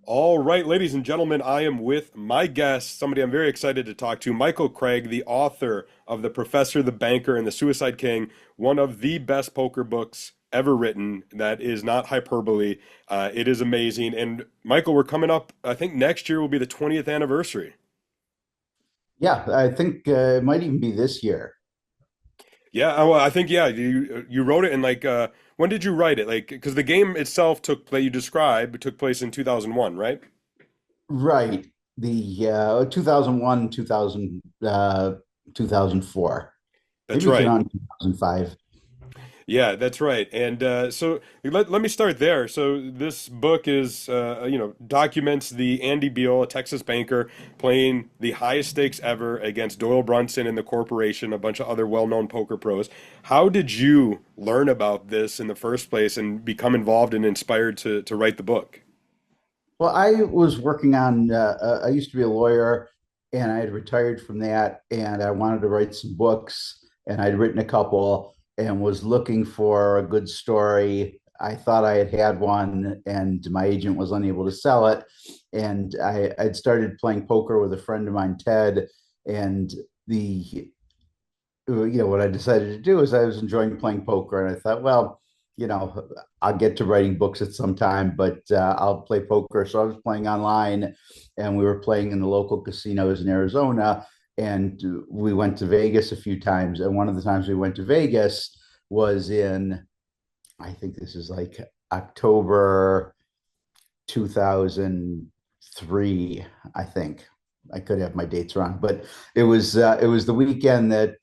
All right, ladies and gentlemen, I am with my guest, somebody I'm very excited to talk to, Michael Craig, the author of The Professor, the Banker, and the Suicide King, one of the best poker books ever written. That is not hyperbole. It is amazing. And Michael, we're coming up, I think next year will be the 20th anniversary. Yeah, I think it might even be this year. Yeah, well, I think yeah, you wrote it in when did you write it? Like because the game itself that you described took place in 2001, right? Right. The 2001, 2004. That's Maybe it came right. out in 2005. Yeah, that's right. And so let me start there. So this book documents the Andy Beal, a Texas banker, playing the highest stakes ever against Doyle Brunson and the corporation, a bunch of other well-known poker pros. How did you learn about this in the first place and become involved and inspired to write the book? Well, I was working on, I used to be a lawyer and I had retired from that and I wanted to write some books and I'd written a couple and was looking for a good story. I thought I had one and my agent was unable to sell it. And I'd started playing poker with a friend of mine, Ted, and the what I decided to do is I was enjoying playing poker, and I thought, well, you know, I'll get to writing books at some time, but I'll play poker. So I was playing online, and we were playing in the local casinos in Arizona, and we went to Vegas a few times. And one of the times we went to Vegas was in, I think this is like October 2003, I think. I could have my dates wrong, but it was the weekend that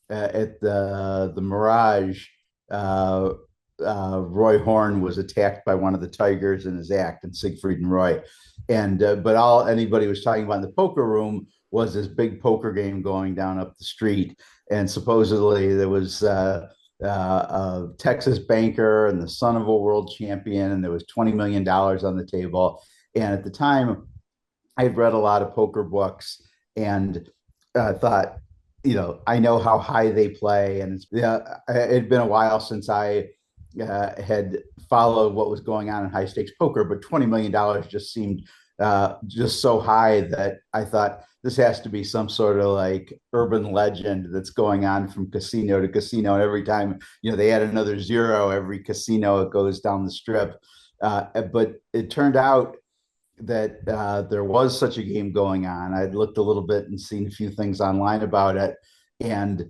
at the Mirage, uh, Roy Horn was attacked by one of the Tigers in his act, and Siegfried and Roy, and but all anybody was talking about in the poker room was this big poker game going down up the street, and supposedly there was a Texas banker and the son of a world champion, and there was $20 million on the table, and at the time I had read a lot of poker books and thought, I know how high they play, and it had been a while since I had followed what was going on in high stakes poker, but $20 million just seemed just so high that I thought this has to be some sort of like urban legend that's going on from casino to casino. And every time, they add another zero, every casino it goes down the strip. But it turned out that there was such a game going on. I'd looked a little bit and seen a few things online about it, and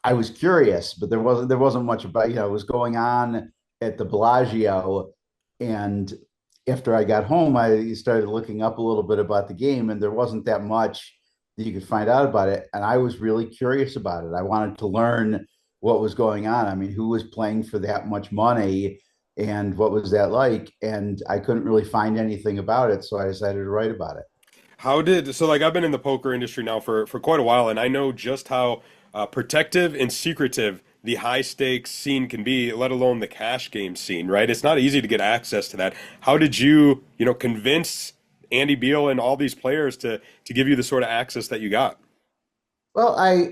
I was curious, but there wasn't much about. It was going on at the Bellagio, and after I got home, I started looking up a little bit about the game, and there wasn't that much that you could find out about it. And I was really curious about it. I wanted to learn what was going on. I mean, who was playing for that much money? And what was that like? And I couldn't really find anything about it, so I decided to write about it. I've been in the poker industry now for quite a while, and I know just how protective and secretive the high stakes scene can be, let alone the cash game scene, right? It's not easy to get access to that. How did you convince Andy Beal and all these players to give you the sort of access that you got? Well, I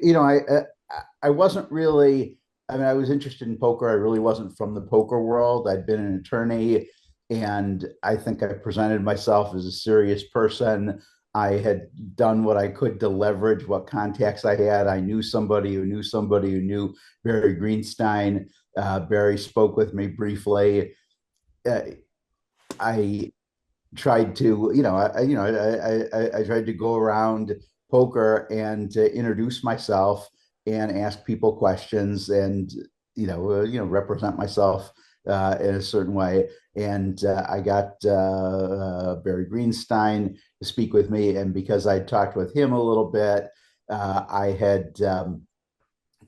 wasn't really. I mean, I was interested in poker. I really wasn't from the poker world. I'd been an attorney, and I think I presented myself as a serious person. I had done what I could to leverage what contacts I had. I knew somebody who knew somebody who knew Barry Greenstein. Barry spoke with me briefly. Uh, I tried to, I tried to go around poker and to introduce myself and ask people questions and, represent myself in a certain way. And I got Barry Greenstein to speak with me. And because I talked with him a little bit, I had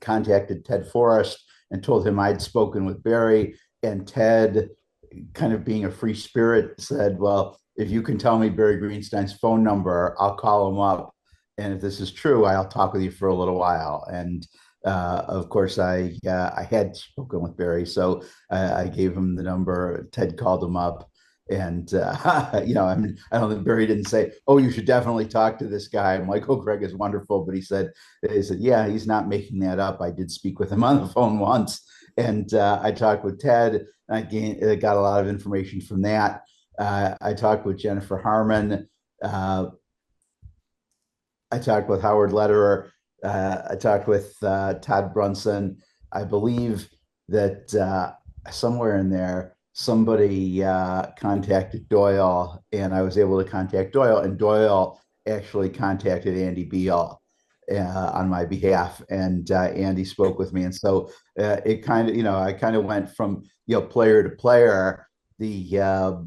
contacted Ted Forrest and told him I'd spoken with Barry. And Ted, kind of being a free spirit, said, well, if you can tell me Barry Greenstein's phone number, I'll call him up. And if this is true, I'll talk with you for a little while. And of course, I had spoken with Barry, so I gave him the number. Ted called him up, and I mean, I don't think Barry didn't say, "Oh, you should definitely talk to this guy. Michael Craig is wonderful," but he said, "Yeah, he's not making that up. I did speak with him on the phone once." And I talked with Ted. And got a lot of information from that. I talked with Jennifer Harmon. Uh, I talked with Howard Lederer. I talked with Todd Brunson. I believe that somewhere in there, somebody contacted Doyle, and I was able to contact Doyle, and Doyle actually contacted Andy Beal on my behalf, and Andy spoke with me, and so it kind of, I kind of went from player to player. The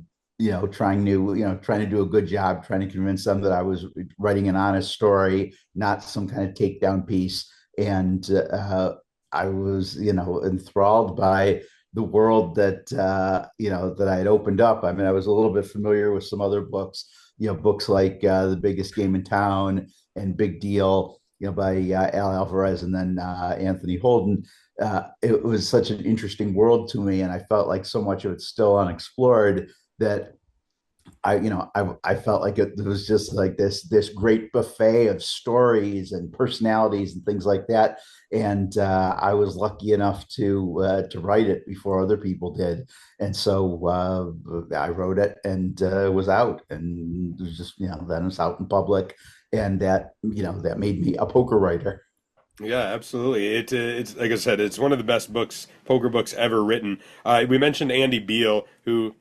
trying to do a good job, trying to convince them that I was writing an honest story, not some kind of takedown piece. And I was, enthralled by the world that I had opened up. I mean, I was a little bit familiar with some other books, books like The Biggest Game in Town and Big Deal, by Al Alvarez and then Anthony Holden. It was such an interesting world to me, and I felt like so much of it's still unexplored that I felt like it was just like this great buffet of stories and personalities and things like that. And I was lucky enough to write it before other people did. And so I wrote it, and it was out, and it was just, then it's out in public, and that made me a poker writer. Yeah, absolutely. It's like I said, it's one of the best books, poker books ever written. We mentioned Andy Beal, who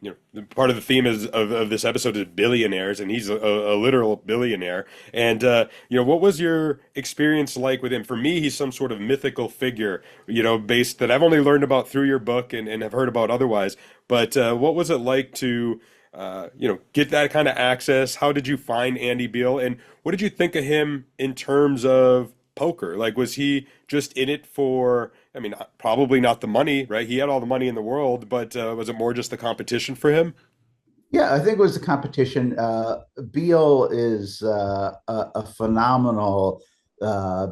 part of the theme of this episode is billionaires, and he's a literal billionaire. And what was your experience like with him? For me, he's some sort of mythical figure, based that I've only learned about through your book and have heard about otherwise. But what was it like to get that kind of access? How did you find Andy Beal, and what did you think of him in terms of poker? Like, was he just in it for, I mean, probably not the money, right? He had all the money in the world, but was it more just the competition for him? Yeah, I think it was the competition. Beal is a phenomenal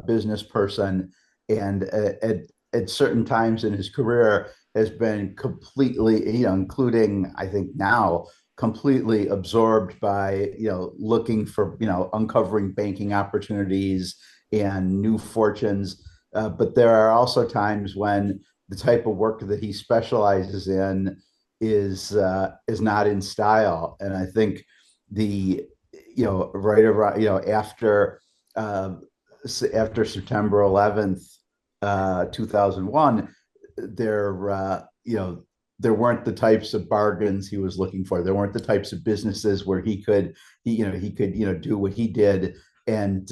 business person, and at certain times in his career has been completely, including I think now, completely absorbed by looking for uncovering banking opportunities and new fortunes. But there are also times when the type of work that he specializes in is not in style. And I think the right around uh, after September 11th, 2001, there there weren't the types of bargains he was looking for. There weren't the types of businesses where he could do what he did and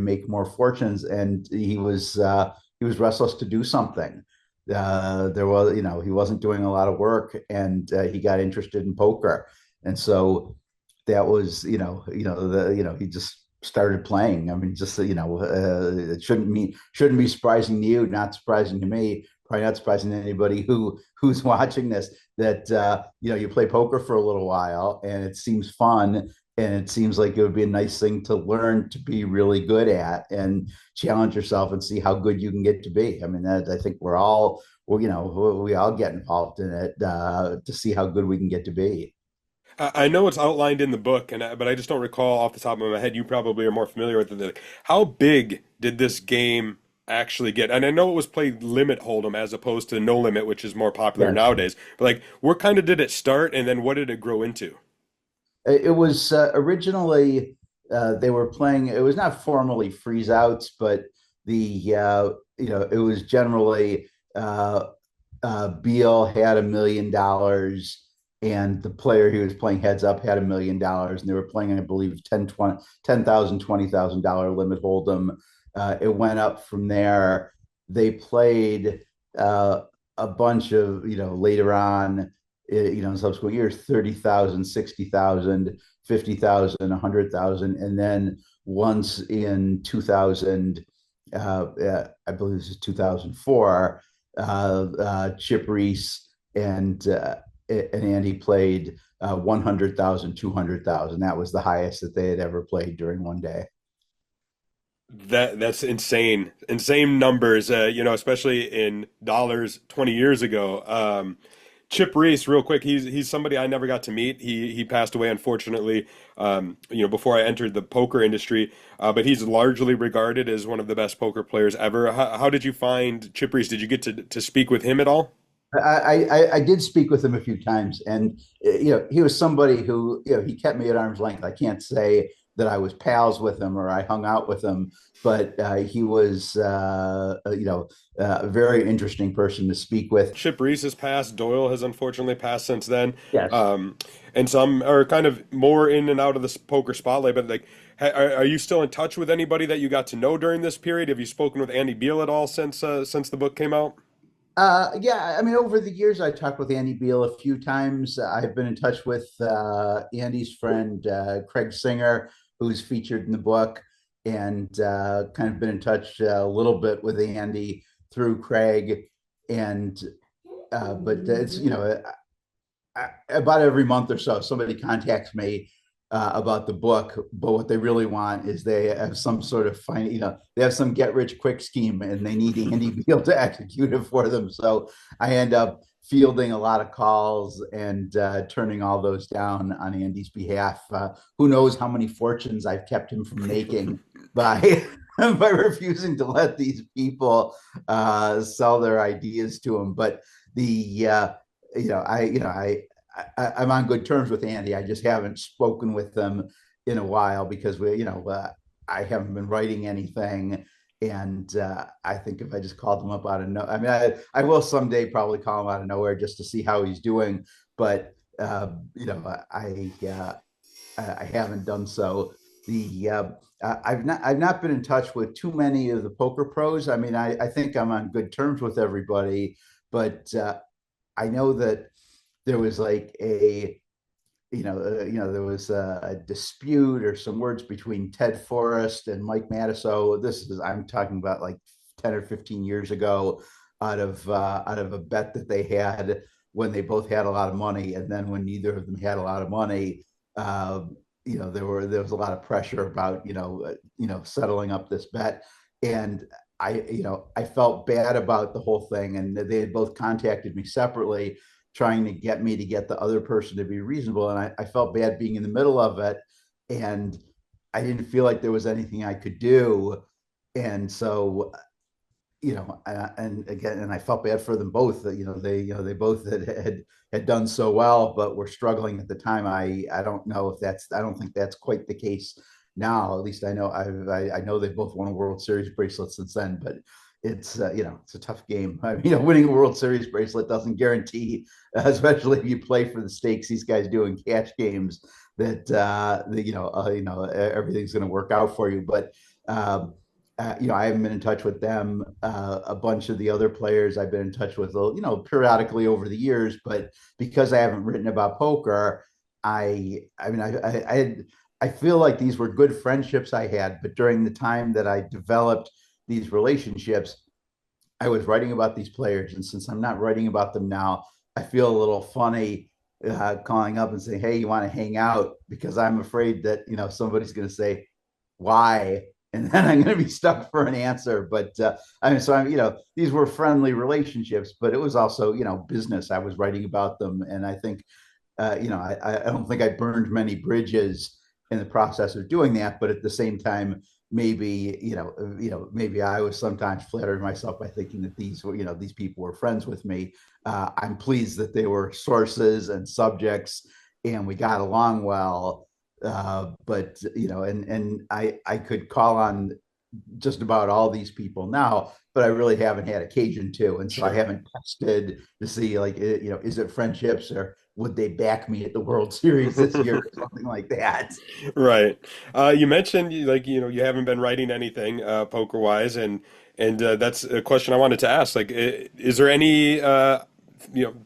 make more fortunes. And he was restless to do something. There was, he wasn't doing a lot of work, and he got interested in poker, and so that was, he just started playing. I mean, just it shouldn't be surprising to you, not surprising to me, probably not surprising to anybody who's watching this, that you play poker for a little while, and it seems fun, and it seems like it would be a nice thing to learn to be really good at and challenge yourself and see how good you can get to be. I mean, that I think we all get involved in it to see how good we can get to be. I know it's outlined in the book, but I just don't recall off the top of my head. You probably are more familiar with it. Like, how big did this game actually get? And I know it was played limit hold'em as opposed to no limit, which is more popular Yes. nowadays. But like, where kind of did it start, and then what did it grow into? It was originally they were playing. It was not formally freeze outs, but it was generally Beal had $1 million, and the player he was playing heads up had $1 million, and they were playing, I believe, 10,000, $20,000 limit hold'em. It went up from there. They played a bunch of, later on, in subsequent years, 30,000, 60,000, 50,000, 100,000. And then once in 2000, I believe this is 2004, Chip Reese and Andy played 100,000, 200,000. That was the highest that they had ever played during one day. That's insane, insane numbers. Especially in dollars 20 years ago. Chip Reese, real quick, he's somebody I never got to meet. He passed away unfortunately, before I entered the poker industry. But he's largely regarded as one of the best poker players ever. How did you find Chip Reese? Did you get to speak with him at all? I did speak with him a few times, and he was somebody who he kept me at arm's length. I can't say that I was pals with him or I hung out with him, but he was a very interesting person to speak with. Chip Reese has passed. Doyle has unfortunately passed since then. Yes. Um, and some are kind of more in and out of the poker spotlight. But like, are you still in touch with anybody that you got to know during this period? Have you spoken with Andy Beal at all since the book came out? Yeah, I mean, over the years, I talked with Andy Beal a few times. I've been in touch with Andy's friend, Craig Singer, who's featured in the book, and kind of been in touch a little bit with Andy through Craig. And, but it's, about every month or so, somebody contacts me about the book. But what they really want is they have some sort of they have some get rich quick scheme, and they need Andy Beal to execute it for them. So I end up fielding a lot of calls and turning all those down on Andy's behalf. Who knows how many fortunes I've kept him from making by by refusing to let these people sell their ideas to him. But the I'm on good terms with Andy. I just haven't spoken with them in a while because I haven't been writing anything. And I think if I just called him up out of I mean, I will someday probably call him out of nowhere just to see how he's doing. But I haven't done so. The I've not been in touch with too many of the poker pros. I mean, I think I'm on good terms with everybody, but I know that there was like there was a dispute or some words between Ted Forrest and Mike Matusow. I'm talking about like 10 or 15 years ago, out of a bet that they had when they both had a lot of money, and then when neither of them had a lot of money, uh, there was a lot of pressure about settling up this bet, and I felt bad about the whole thing, and they had both contacted me separately trying to get me to get the other person to be reasonable. And I felt bad being in the middle of it. And I didn't feel like there was anything I could do. And so, and again, and I felt bad for them both that, they both had done so well, but were struggling at the time. I don't know if I don't think that's quite the case now. At least I know I know they both won a World Series bracelet since then, but it's it's a tough game. I mean, winning a World Series bracelet doesn't guarantee, especially if you play for the stakes these guys do in cash games, that everything's going to work out for you. But I haven't been in touch with them. A bunch of the other players I've been in touch with, periodically over the years. But because I haven't written about poker, I mean, I feel like these were good friendships I had. But during the time that I developed these relationships, I was writing about these players, and since I'm not writing about them now, I feel a little funny calling up and saying, "Hey, you want to hang out?" Because I'm afraid that somebody's going to say, "Why?" And then I'm going to be stuck for an answer. But these were friendly relationships, but it was also business. I was writing about them, and I think I don't think I burned many bridges in the process of doing that. But at the same time, maybe maybe I was sometimes flattering myself by thinking that these people were friends with me. I'm pleased that they were sources and subjects, and we got along well. But and I could call on just about all these people now, but I really haven't had occasion to, and so I Sure. haven't tested to see like is it friendships or would they back me at the World Series this year or something like that. Right. You mentioned like you haven't been writing anything poker wise, and that's a question I wanted to ask. Like, is there any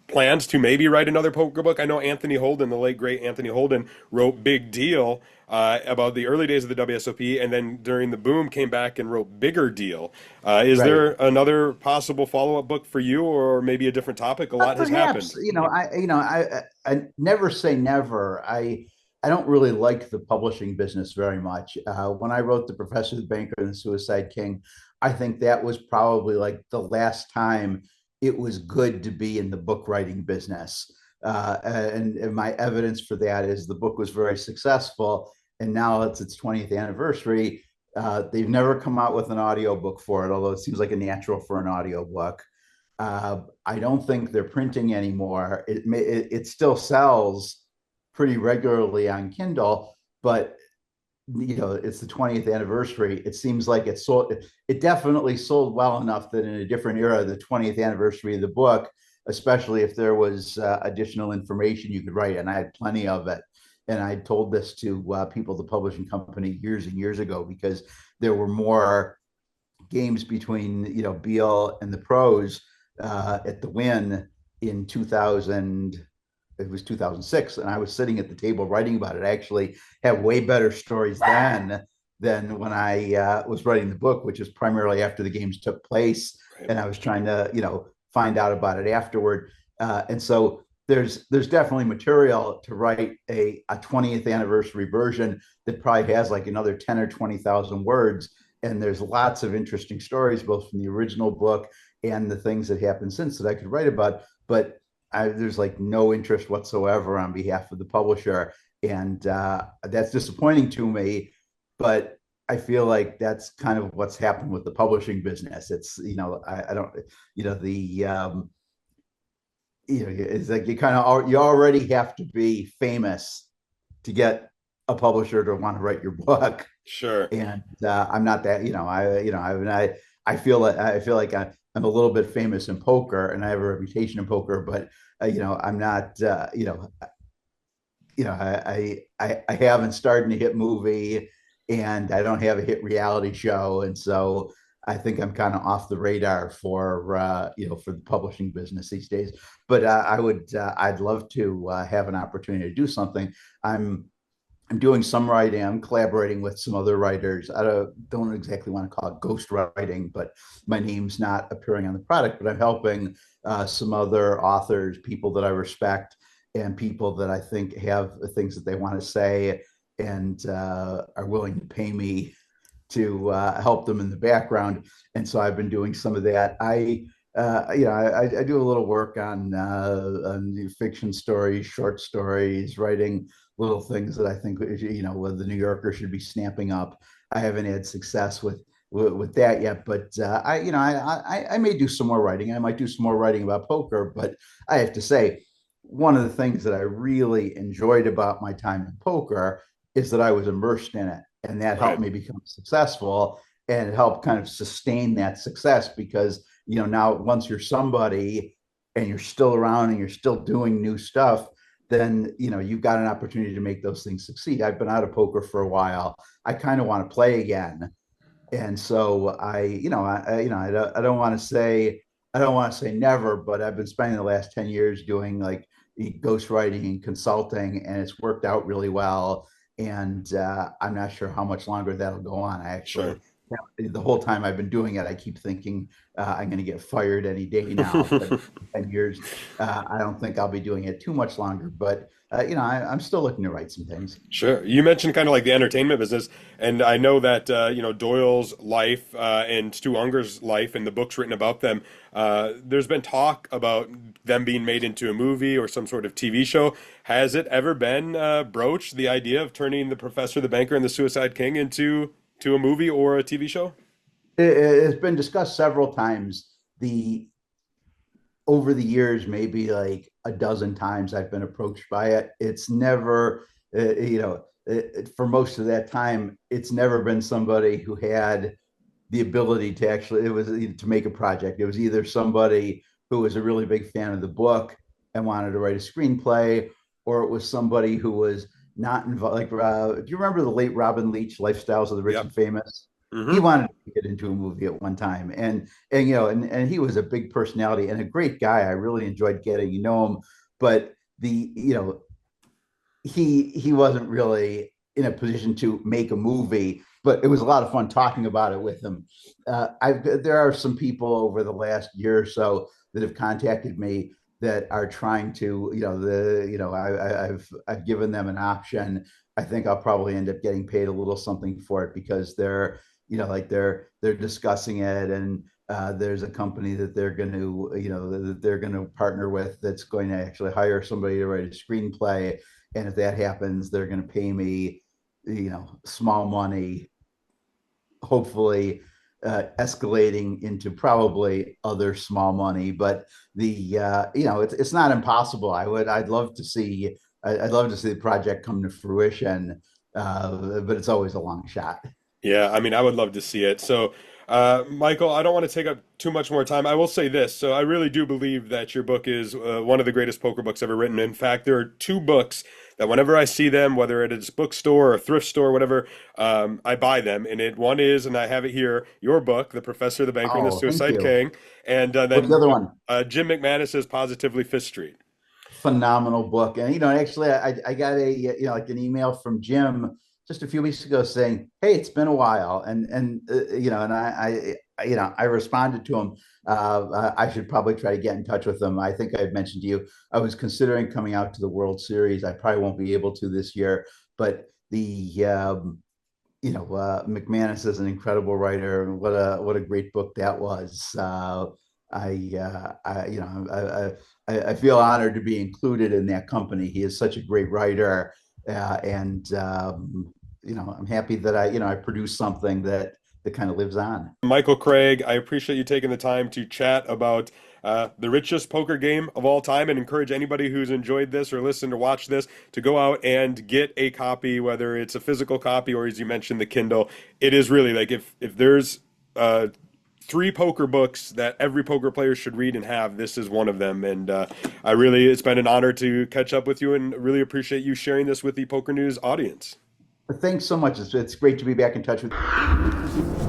plans to maybe write another poker book? I know Anthony Holden, the late great Anthony Holden, wrote Big Deal about the early days of the WSOP, and then during the boom came back and wrote Bigger Deal. Is Right. there another possible follow-up book for you, or maybe a different topic? A lot has Perhaps, happened. I never say never. I don't really like the publishing business very much. When I wrote The Professor, the Banker, and the Suicide King, I think that was probably like the last time it was good to be in the book writing business. And my evidence for that is the book was very successful, and now it's its 20th anniversary. They've never come out with an audio book for it, although it seems like a natural for an audio book. I don't think they're printing anymore. It still sells pretty regularly on Kindle, but it's the 20th anniversary. It seems like it sold. It definitely sold well enough that in a different era, the 20th anniversary of the book, especially if there was additional information you could write, and I had plenty of it. And I told this to people at the publishing company years and years ago because there were more games between Beal and the pros at the Win in 2000. It was 2006, and I was sitting at the table writing about it. I actually have way better stories then than when I was writing the book, which is primarily after the games took place, Right. and I was trying to find out about it afterward. And so there's definitely material to write a 20th anniversary version that probably has like another 10 or 20,000 words. And there's lots of interesting stories, both from the original book and the things that happened since that I could write about. But there's like no interest whatsoever on behalf of the publisher. And that's disappointing to me. But I feel like that's kind of what's happened with the publishing business. It's, I don't, it's like you already have to be famous to get a publisher to want to write your book. Sure. And I'm not that, I feel like I'm a little bit famous in poker and I have a reputation in poker, but I'm not, I haven't started a hit movie and I don't have a hit reality show. And so I think I'm kind of off the radar for the publishing business these days. But I'd love to have an opportunity to do something. I'm doing some writing. I'm collaborating with some other writers. I don't exactly want to call it ghost writing, but my name's not appearing on the product, but I'm helping some other authors, people that I respect and people that I think have things that they want to say and are willing to pay me to help them in the background. And so I've been doing some of that. I do a little work on fiction stories, short stories, writing little things that I think the New Yorker should be snapping up. I haven't had success with that yet, but I may do some more writing. I might do some more writing about poker, but I have to say, one of the things that I really enjoyed about my time in poker is that I was immersed in it, and that helped Right. me become successful, and it helped kind of sustain that success because now once you're somebody and you're still around and you're still doing new stuff, then you've got an opportunity to make those things succeed. I've been out of poker for a while. I kind of want to play again, and so I don't want to say never, but I've been spending the last 10 years doing like ghostwriting and consulting, and it's worked out really well. And I'm not sure how much longer that'll go on. I Sure. actually, the whole time I've been doing it, I keep thinking I'm going to get fired any day now. But 10 years, I don't think I'll be doing it too much longer. But I'm still looking to write some things. Sure. You mentioned kind of like the entertainment business, and I know that Doyle's life and Stu Unger's life and the books written about them. There's been talk about them being made into a movie or some sort of TV show. Has it ever been broached, the idea of turning the Professor, the Banker, and the Suicide King into a movie or a TV show? It's been discussed several times. The Over the years, maybe like a dozen times, I've been approached by it. It's never, for most of that time, it's never been somebody who had the ability to actually, it was to make a project. It was either somebody who was a really big fan of the book and wanted to write a screenplay, or it was somebody who was not involved. Like, do you remember the late Robin Leach, Lifestyles of the Rich Yep. and Famous? He Hmm. wanted to get into a movie at one time, and he was a big personality and a great guy. I really enjoyed getting to know him, but he wasn't really in a position to make a movie, but it was a lot of fun talking about it with him. There are some people over the last year or so that have contacted me that are trying to, I've given them an option. I think I'll probably end up getting paid a little something for it because they're discussing it, and there's a company that they're going to, that they're going to partner with that's going to actually hire somebody to write a screenplay, and if that happens, they're going to pay me, small money, hopefully, escalating into probably other small money. But it's not impossible. I'd love to see I'd love to see the project come to fruition, but it's always a long shot. Yeah, I mean, I would love to see it. So, Michael, I don't want to take up too much more time. I will say this. So, I really do believe that your book is one of the greatest poker books ever written. In fact, there are two books that whenever I see them, whether it is bookstore or thrift store, whatever, I buy them. And one is, and I have it here, your book, The Professor, the Banker, and the Oh, thank Suicide you. King, and What's the then other one? Jim McManus's Positively Fifth Street. Phenomenal book. And actually, I got a like an email from Jim just a few weeks ago saying, "Hey, it's been a while," and I responded to him. I should probably try to get in touch with him. I think I mentioned to you I was considering coming out to the World Series. I probably won't be able to this year, but McManus is an incredible writer. What a great book that was. I feel honored to be included in that company. He is such a great writer, and I'm happy that I produced something that kind of lives on. Michael Craig, I appreciate you taking the time to chat about the richest poker game of all time, and encourage anybody who's enjoyed this or listened or watched this to go out and get a copy, whether it's a physical copy or, as you mentioned, the Kindle. It is really like if there's three poker books that every poker player should read and have, this is one of them. And it's been an honor to catch up with you, and really appreciate you sharing this with the Poker News audience. Thanks so much. It's great to be back in touch with you.